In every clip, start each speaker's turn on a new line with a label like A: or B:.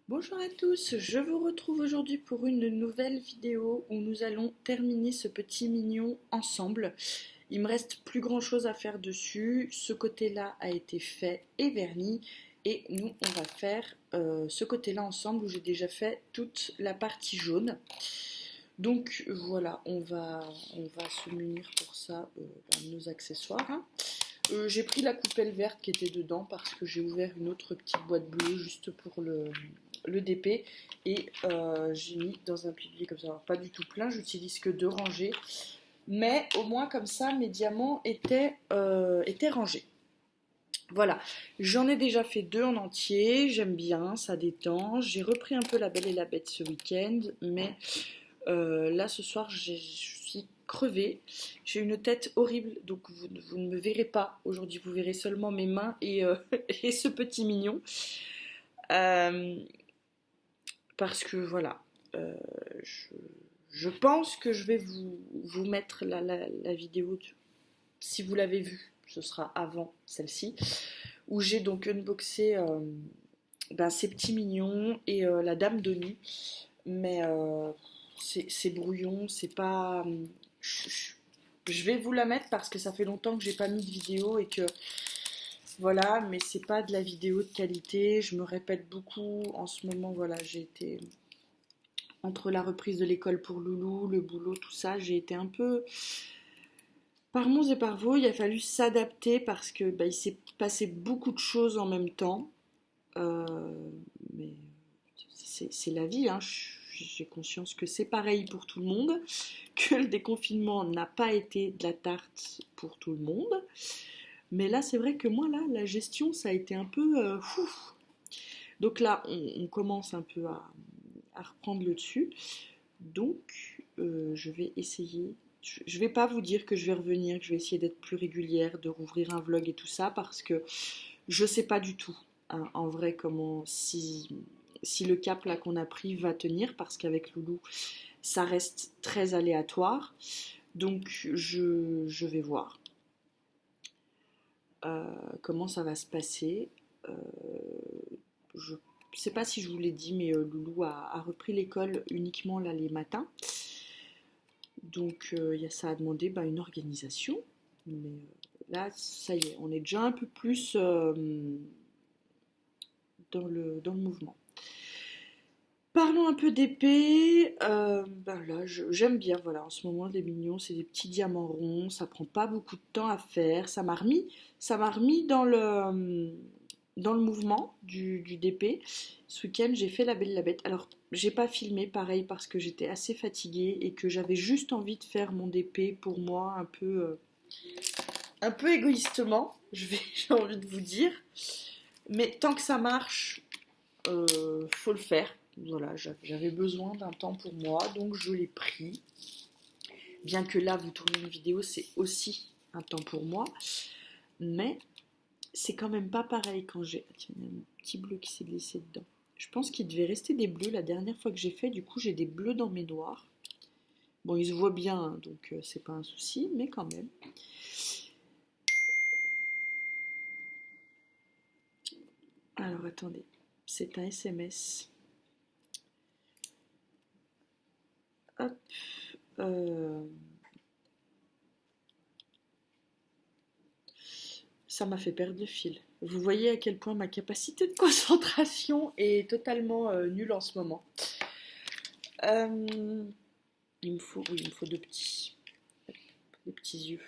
A: Bonjour à tous, je vous retrouve aujourd'hui pour une nouvelle vidéo où nous allons terminer ce petit mignon ensemble. Il me reste plus grand chose à faire dessus, ce côté-là a été fait et verni et nous on va faire ce côté-là ensemble où j'ai déjà fait toute la partie jaune. Donc voilà, on va se munir pour ça de nos accessoires, hein. J'ai pris la coupelle verte qui était dedans parce que j'ai ouvert une autre petite boîte bleue juste pour le DP et j'ai mis dans un pilier comme ça. Alors pas du tout plein, j'utilise que 2 rangées, mais au moins comme ça mes diamants étaient rangés. Voilà, j'en ai déjà fait 2 en entier, j'aime bien, ça détend. J'ai repris un peu La Belle et la Bête ce week-end, mais là ce soir je suis crevée, j'ai une tête horrible, donc vous ne me verrez pas aujourd'hui, vous verrez seulement mes mains et ce petit mignon. Euh, Parce que voilà, euh, je, je pense que je vais vous mettre la vidéo, si vous l'avez vue, ce sera avant celle-ci, où j'ai donc unboxé ces petits mignons et la dame de nu, mais c'est brouillon, c'est pas... je vais vous la mettre parce que ça fait longtemps que j'ai pas mis de vidéo et que voilà, mais c'est pas de la vidéo de qualité. Je me répète beaucoup en ce moment. Voilà, j'ai été entre la reprise de l'école pour Loulou, le boulot, tout ça, j'ai été un peu par monts et par vaux. Il a fallu s'adapter parce que il s'est passé beaucoup de choses en même temps. Euh, mais c'est la vie, hein. J'ai conscience que c'est pareil pour tout le monde, que le déconfinement n'a pas été de la tarte pour tout le monde. Mais là, c'est vrai que moi, là, la gestion, ça a été un peu fou. Donc là, on commence un peu à reprendre le dessus. Donc, je vais essayer. Je ne vais pas vous dire que je vais revenir, que je vais essayer d'être plus régulière, de rouvrir un vlog et tout ça, parce que je ne sais pas du tout, hein, en vrai, comment, si le cap là qu'on a pris va tenir, parce qu'avec Loulou, ça reste très aléatoire. Donc, je vais voir comment ça va se passer. Euh, je ne sais pas si je vous l'ai dit, mais Loulou a repris l'école uniquement là les matins. Donc ça a demandé une organisation. Mais là, ça y est, on est déjà un peu plus dans le mouvement. Parlons un peu d'épée. Là, j'aime bien. Voilà, en ce moment, les mignons, c'est des petits diamants ronds. Ça prend pas beaucoup de temps à faire. Ça m'a remis dans le mouvement du DP. Ce week-end, j'ai fait La Belle et la Bête. Alors, j'ai pas filmé, pareil, parce que j'étais assez fatiguée et que j'avais juste envie de faire mon DP pour moi, un peu égoïstement, j'ai envie de vous dire. Mais tant que ça marche, faut le faire. Voilà, j'avais besoin d'un temps pour moi, donc je l'ai pris. Bien que là, vous tournez une vidéo, c'est aussi un temps pour moi. Mais c'est quand même pas pareil quand j'ai... Tiens, il y a un petit bleu qui s'est glissé dedans. Je pense qu'il devait rester des bleus la dernière fois que j'ai fait. Du coup, j'ai des bleus dans mes noirs. Bon, ils se voient bien, hein, donc c'est pas un souci, mais quand même. Alors, attendez. C'est un SMS. Hop. Euh, Ça m'a fait perdre le fil. Vous voyez à quel point ma capacité de concentration est totalement nulle en ce moment. Euh, il me faut des petits yeux.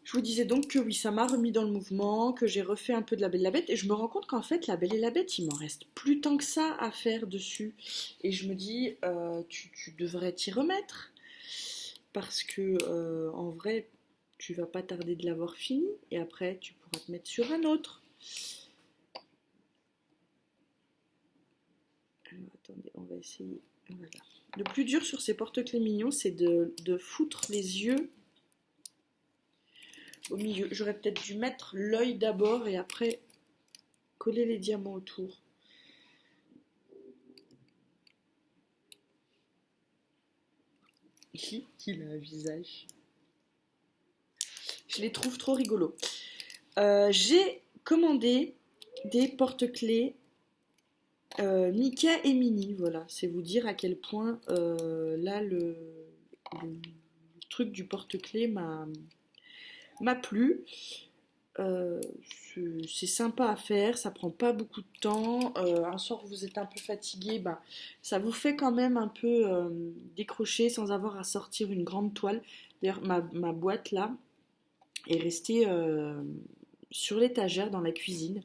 A: Je vous disais donc que oui, ça m'a remis dans le mouvement, que j'ai refait un peu de La Belle et la Bête, et je me rends compte qu'en fait, La Belle et la Bête, il m'en reste plus tant que ça à faire dessus. Et je me dis, tu devrais t'y remettre, parce que en vrai, tu vas pas tarder de l'avoir fini, et après, tu pourras te mettre sur un autre. Alors, attendez, on va essayer. Voilà. Le plus dur sur ces porte-clés mignons, c'est de foutre les yeux au milieu. J'aurais peut-être dû mettre l'œil d'abord et après coller les diamants autour. Il a un visage. Je les trouve trop rigolos. J'ai commandé des porte-clés Mickey et Minnie. Voilà, c'est vous dire à quel point là le truc du porte-clés m'a plu. Euh, c'est sympa à faire, ça prend pas beaucoup de temps. Un soir où vous êtes un peu fatigué, ben, ça vous fait quand même un peu décrocher sans avoir à sortir une grande toile. D'ailleurs, ma boîte là est restée sur l'étagère dans la cuisine.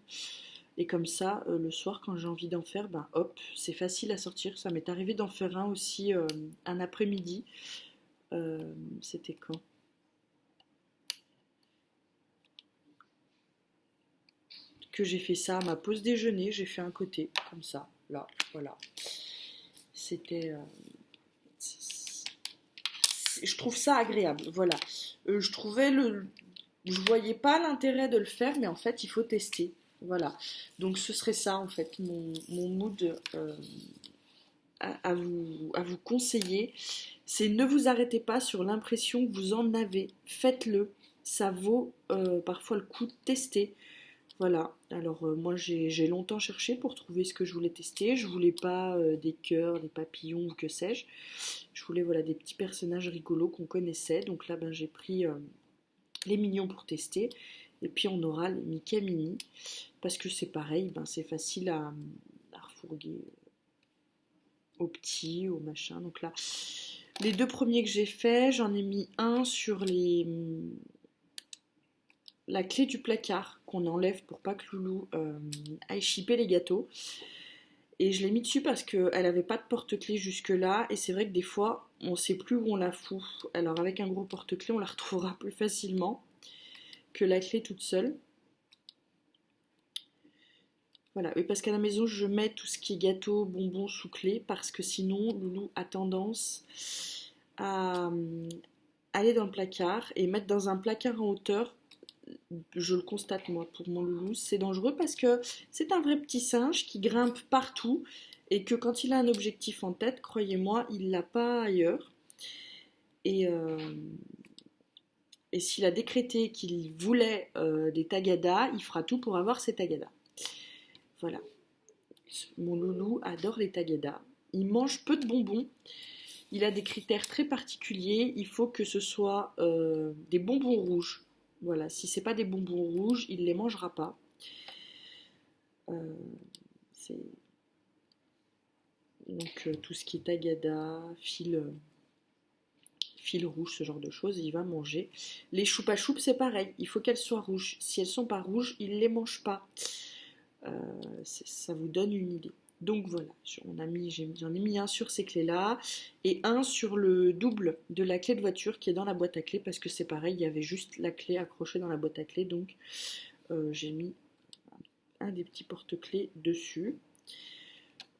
A: Et comme ça, le soir, quand j'ai envie d'en faire, ben hop, c'est facile à sortir. Ça m'est arrivé d'en faire un aussi un après-midi. C'était quand? Que j'ai fait ça à ma pause déjeuner, j'ai fait un côté, comme ça, là, voilà. C'était... je trouve ça agréable, voilà. Je trouvais le... Je voyais pas l'intérêt de le faire, mais en fait, il faut tester. Voilà. Donc ce serait ça, en fait, mon mood à vous conseiller. C'est ne vous arrêtez pas sur l'impression que vous en avez. Faites-le. Ça vaut parfois le coup de tester. Voilà, alors moi j'ai longtemps cherché pour trouver ce que je voulais tester. Je voulais pas des cœurs, des papillons ou que sais-je. Je voulais voilà, des petits personnages rigolos qu'on connaissait. Donc là ben, j'ai pris les mignons pour tester. Et puis on aura les Mickey Mini. Parce que c'est pareil, ben, c'est facile à refourguer aux petits, aux machins. Donc là, les deux premiers que j'ai fait, j'en ai mis un sur la clé du placard qu'on enlève pour pas que Loulou aille chipper les gâteaux. Et je l'ai mis dessus parce qu'elle n'avait pas de porte-clés jusque-là. Et c'est vrai que des fois, on ne sait plus où on la fout. Alors avec un gros porte-clés, on la retrouvera plus facilement que la clé toute seule. Voilà, et parce qu'à la maison, je mets tout ce qui est gâteau, bonbons sous clé, parce que sinon, Loulou a tendance à aller dans le placard et mettre dans un placard en hauteur. Je le constate moi pour mon Loulou, c'est dangereux parce que c'est un vrai petit singe qui grimpe partout et que quand il a un objectif en tête, croyez-moi, il l'a pas ailleurs. Et, et s'il a décrété qu'il voulait des tagadas, il fera tout pour avoir ces tagadas. Voilà. Mon Loulou adore les tagadas. Il mange peu de bonbons. Il a des critères très particuliers. Il faut que ce soit des bonbons rouges. Voilà, si c'est pas des bonbons rouges, il les mangera pas. Donc tout ce qui est tagada, fil rouge, ce genre de choses, il va manger. Les choupa choups, c'est pareil. Il faut qu'elles soient rouges. Si elles sont pas rouges, il les mange pas. Ça vous donne une idée. Donc voilà, j'en ai mis un sur ces clés-là et un sur le double de la clé de voiture qui est dans la boîte à clés parce que c'est pareil, il y avait juste la clé accrochée dans la boîte à clés, donc j'ai mis un des petits porte-clés dessus.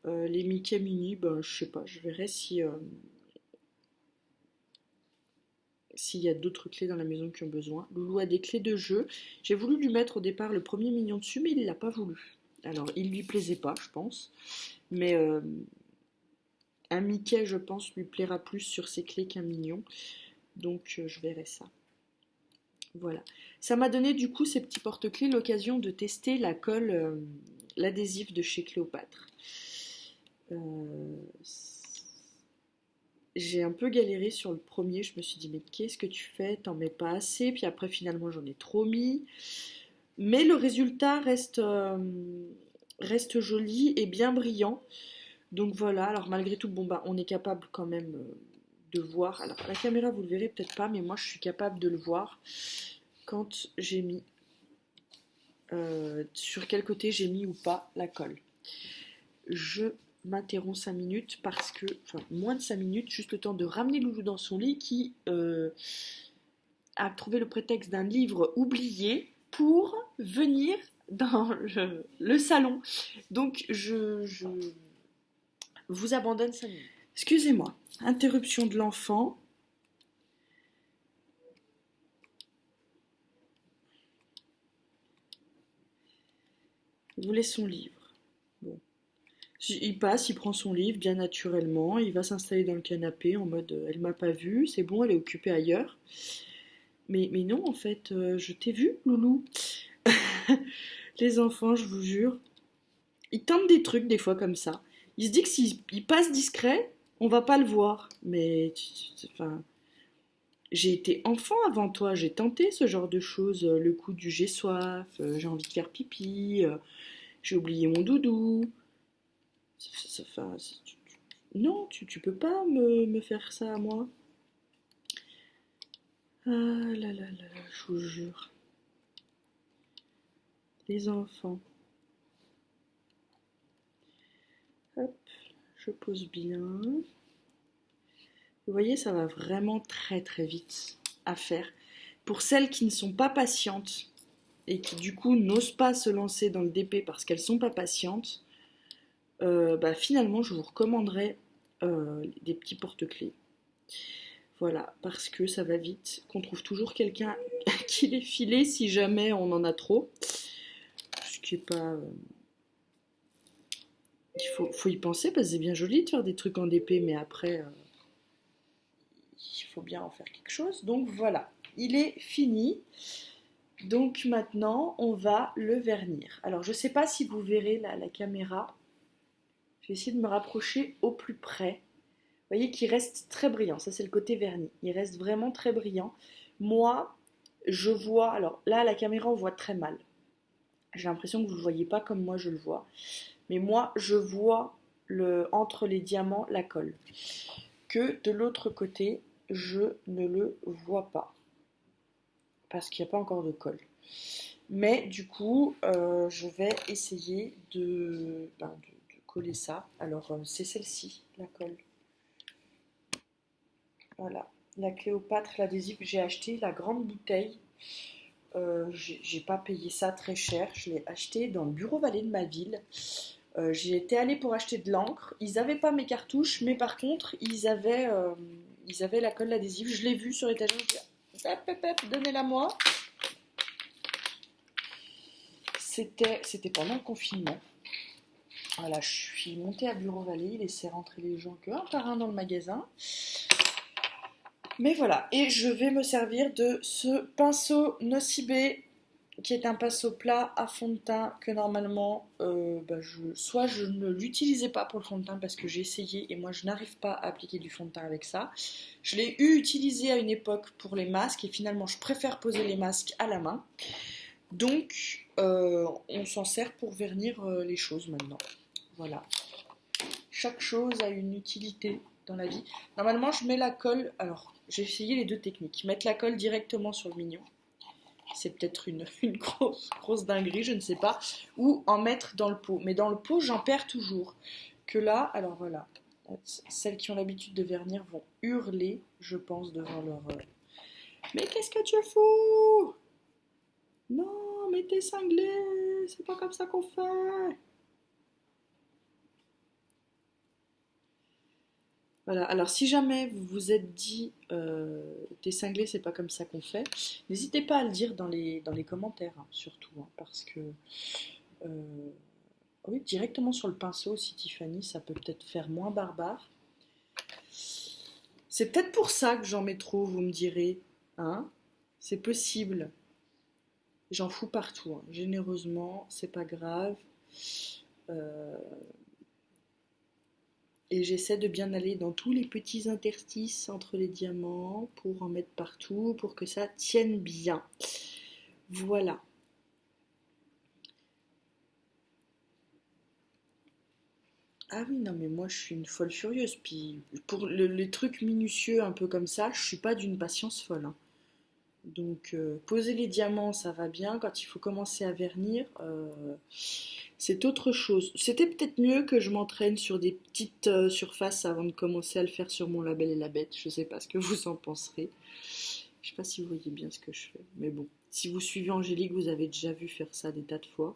A: Les Mickey Mini, ben, je sais pas, je verrai si s'il y a d'autres clés dans la maison qui ont besoin. Loulou a des clés de jeu. J'ai voulu lui mettre au départ le premier mignon dessus, mais il l'a pas voulu. Alors, il lui plaisait pas, je pense. Mais un Mickey, je pense, lui plaira plus sur ses clés qu'un mignon. Donc, je verrai ça. Voilà. Ça m'a donné, du coup, ces petits porte-clés, l'occasion de tester la colle, l'adhésif de chez Cléopâtre. J'ai un peu galéré sur le premier. Je me suis dit, mais qu'est-ce que tu fais? T'en mets pas assez. Puis après, finalement, j'en ai trop mis. Mais le résultat reste joli et bien brillant. Donc voilà, alors malgré tout, bon bah on est capable quand même de voir. Alors la caméra vous le verrez peut-être pas, mais moi je suis capable de le voir quand j'ai mis sur quel côté j'ai mis ou pas la colle. Je m'interromps 5 minutes parce que, enfin moins de 5 minutes, juste le temps de ramener Loulou dans son lit qui a trouvé le prétexte d'un livre oublié pour venir dans le salon. Donc je vous abandonne 5 minutes. Excusez-moi, interruption de l'enfant. Il voulait son livre. Bon. Il passe, il prend son livre bien naturellement, il va s'installer dans le canapé en mode elle m'a pas vu, c'est bon, elle est occupée ailleurs. Mais non, en fait, je t'ai vu, Loulou. Les enfants, je vous jure, ils tentent des trucs des fois comme ça. Ils se disent que s'ils passent discret, on va pas le voir. Mais, enfin, j'ai été enfant avant toi, j'ai tenté ce genre de choses. Le coup du j'ai soif, j'ai envie de faire pipi, j'ai oublié mon doudou. Enfin, non, tu peux pas me faire ça à moi. Ah là là là là, je vous jure. Les enfants. Hop, je pose bien. Vous voyez, ça va vraiment très très vite à faire. Pour celles qui ne sont pas patientes et qui du coup n'osent pas se lancer dans le DP parce qu'elles ne sont pas patientes, bah, finalement je vous recommanderais des petits porte-clés. Voilà, parce que ça va vite, qu'on trouve toujours quelqu'un qui les file si jamais on en a trop. Ce qui est pas... il faut y penser parce que c'est bien joli de faire des trucs en DP, mais après, il faut bien en faire quelque chose. Donc voilà, il est fini. Donc maintenant, on va le vernir. Alors je ne sais pas si vous verrez la caméra. Je vais essayer de me rapprocher au plus près. Vous voyez qu'il reste très brillant. Ça, c'est le côté verni. Il reste vraiment très brillant. Moi, je vois... Alors là, la caméra, on voit très mal. J'ai l'impression que vous ne le voyez pas comme moi, je le vois. Mais moi, je vois entre les diamants la colle. Que de l'autre côté, je ne le vois pas. Parce qu'il n'y a pas encore de colle. Mais du coup, je vais essayer de coller ça. Alors, c'est celle-ci, la colle. Voilà, la Cléopâtre, l'adhésif que j'ai acheté, la grande bouteille. J'ai pas payé ça très cher. Je l'ai acheté dans le bureau valet de ma ville. J'y étais allée pour acheter de l'encre. Ils n'avaient pas mes cartouches, mais par contre, ils avaient la colle adhésive. Je l'ai vue sur l'étagère. Je dis, donnez-la moi. C'était pendant le confinement. Voilà, je suis montée à Bureau Vallée, laisser rentrer les gens que un par un dans le magasin. Mais voilà, et je vais me servir de ce pinceau Nocibé, qui est un pinceau plat à fond de teint que normalement, soit je ne l'utilisais pas pour le fond de teint parce que j'ai essayé et moi je n'arrive pas à appliquer du fond de teint avec ça. Je l'ai utilisé à une époque pour les masques et finalement je préfère poser les masques à la main. Donc on s'en sert pour vernir les choses maintenant. Voilà. Chaque chose a une utilité dans la vie. Normalement, je mets la colle. Alors, j'ai essayé les deux techniques. Mettre la colle directement sur le mignon. C'est peut-être une grosse dinguerie, je ne sais pas. Ou en mettre dans le pot. Mais dans le pot, j'en perds toujours. Que là, alors voilà. Celles qui ont l'habitude de vernir vont hurler, je pense, devant leur... Mais qu'est-ce que tu fous? Non, mais t'es cinglé. C'est pas comme ça qu'on fait. Voilà, alors si jamais vous vous êtes dit t'es cinglé, c'est pas comme ça qu'on fait, n'hésitez pas à le dire dans les commentaires, hein, surtout, hein, parce que oui, directement sur le pinceau aussi, Tiffany, ça peut peut-être faire moins barbare. C'est peut-être pour ça que j'en mets trop, vous me direz, hein, c'est possible. J'en fous partout, hein, généreusement, c'est pas grave. Euh, Et j'essaie de bien aller dans tous les petits interstices entre les diamants pour en mettre partout, pour que ça tienne bien. Voilà. Ah oui, non mais moi je suis une folle furieuse. Puis pour les trucs minutieux un peu comme ça, je suis pas d'une patience folle, hein. Donc poser les diamants, ça va bien. Quand il faut commencer à vernir, c'est autre chose. C'était peut-être mieux que je m'entraîne sur des petites surfaces avant de commencer à le faire sur mon Label et la Bête. Je sais pas ce que vous en penserez. Je sais pas si vous voyez bien ce que je fais. Mais bon, si vous suivez Angélique, vous avez déjà vu faire ça des tas de fois.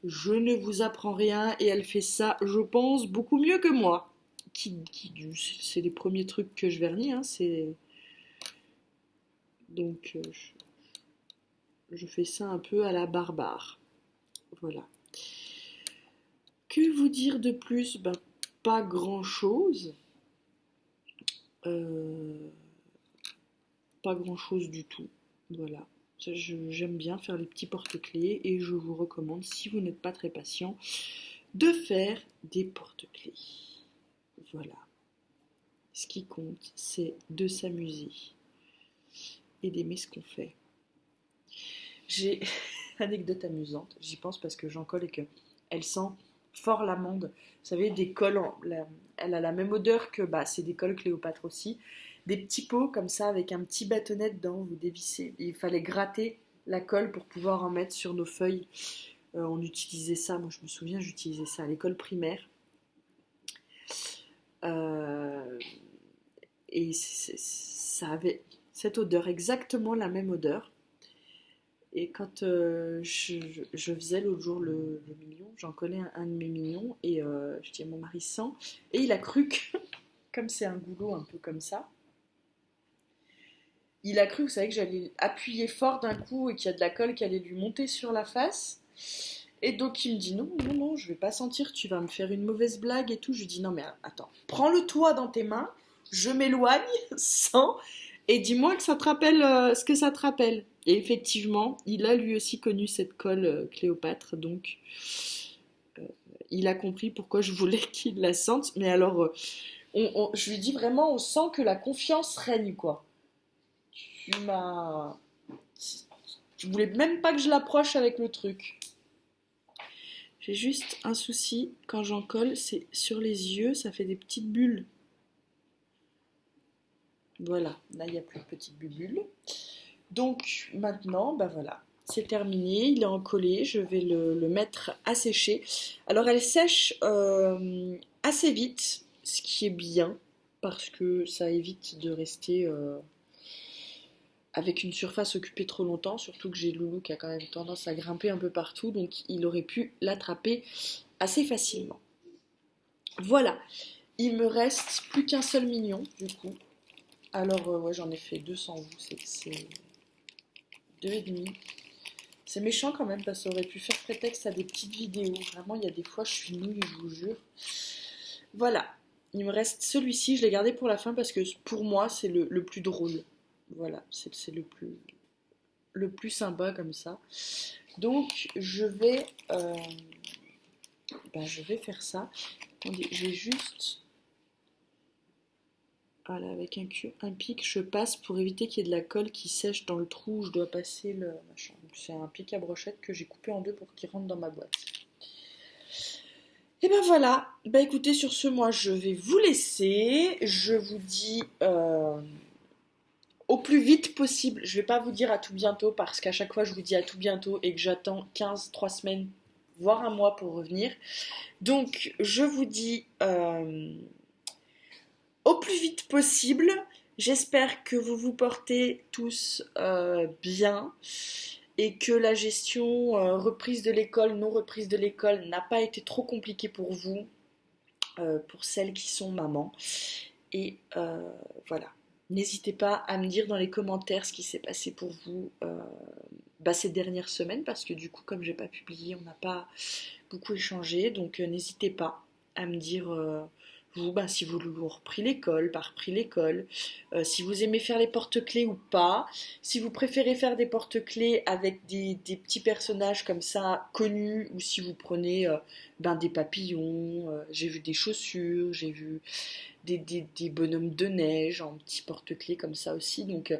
A: Je ne vous apprends rien et elle fait ça, je pense, beaucoup mieux que moi. C'est les premiers trucs que je vernis, hein, donc je fais ça un peu à la barbare. Voilà. Que vous dire de plus? Ben, pas grand-chose. Pas grand-chose du tout. Voilà. J'aime bien faire les petits porte-clés et je vous recommande, si vous n'êtes pas très patient, de faire des porte-clés. Voilà. Ce qui compte, c'est de s'amuser et d'aimer ce qu'on fait. J'ai une anecdote amusante, j'y pense parce que j'en colle et qu'elle sent fort l'amande. Vous savez, des cols, elle a la même odeur que, c'est des cols Cléopâtre aussi. Des petits pots comme ça avec un petit bâtonnet dedans, vous dévissez. Il fallait gratter la colle pour pouvoir en mettre sur nos feuilles. On utilisait ça, moi je me souviens, j'utilisais ça à l'école primaire. Et ça avait cette odeur, exactement la même odeur. Et quand je faisais l'autre jour le mignon, j'en collais un de mes mignons et je dis à mon mari sans. Et il a cru que, comme c'est un goulot un peu comme ça, il a cru, vous savez, que j'allais appuyer fort d'un coup et qu'il y a de la colle qui allait lui monter sur la face. Et donc il me dit non, non, non, je vais pas sentir, tu vas me faire une mauvaise blague et tout. Je lui dis non mais attends, prends-le toi dans tes mains, je m'éloigne sans et dis-moi que ça te rappelle ce que ça te rappelle. Et effectivement, il a lui aussi connu cette colle Cléopâtre, donc il a compris pourquoi je voulais qu'il la sente. Mais alors, je lui dis vraiment, on sent que la confiance règne quoi. Tu m'as, tu voulais même pas que je l'approche avec le truc. J'ai juste un souci, quand j'en colle, c'est sur les yeux, ça fait des petites bulles. Voilà, là il n'y a plus de petites bulles. Donc maintenant, voilà, c'est terminé, il est encollé, je vais le mettre à sécher. Alors elle sèche assez vite, ce qui est bien, parce que ça évite de rester avec une surface occupée trop longtemps, surtout que j'ai Loulou qui a quand même tendance à grimper un peu partout, donc il aurait pu l'attraper assez facilement. Voilà, il me reste plus qu'un seul mignon du coup. Alors ouais, j'en ai fait 200 vous, c'est 2,5. C'est méchant quand même parce que ça aurait pu faire prétexte à des petites vidéos. Vraiment, il y a des fois je suis nulle, je vous jure. Voilà, il me reste celui-ci, je l'ai gardé pour la fin parce que pour moi c'est le plus drôle. Voilà, c'est le plus sympa comme ça. Donc je vais faire ça. Attendez, je vais juste voilà, avec un pic, je passe pour éviter qu'il y ait de la colle qui sèche dans le trou où je dois passer le machin. C'est un pic à brochette que j'ai coupé en deux pour qu'il rentre dans ma boîte. Et ben voilà, écoutez, sur ce, moi je vais vous laisser. Je vous dis au plus vite possible. Je vais pas vous dire à tout bientôt parce qu'à chaque fois je vous dis à tout bientôt et que j'attends 3 semaines, voire un mois pour revenir. Donc je vous dis au plus vite possible. J'espère que vous vous portez tous bien et que la gestion reprise de l'école, non reprise de l'école n'a pas été trop compliquée pour vous, pour celles qui sont mamans. Et voilà. N'hésitez pas à me dire dans les commentaires ce qui s'est passé pour vous ces dernières semaines, parce que du coup, comme j'ai pas publié, on n'a pas beaucoup échangé. Donc n'hésitez pas à me dire vous, si vous repris l'école, pas repris l'école, si vous aimez faire les porte-clés ou pas, si vous préférez faire des porte-clés avec des petits personnages comme ça connus, ou si vous prenez des papillons, j'ai vu des chaussures, j'ai vu des bonhommes de neige en petits porte-clés comme ça aussi. Donc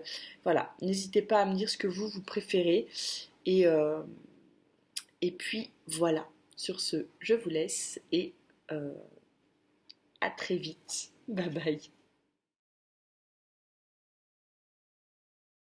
A: voilà, n'hésitez pas à me dire ce que vous préférez. Et puis voilà, sur ce, je vous laisse et à très vite. Bye bye.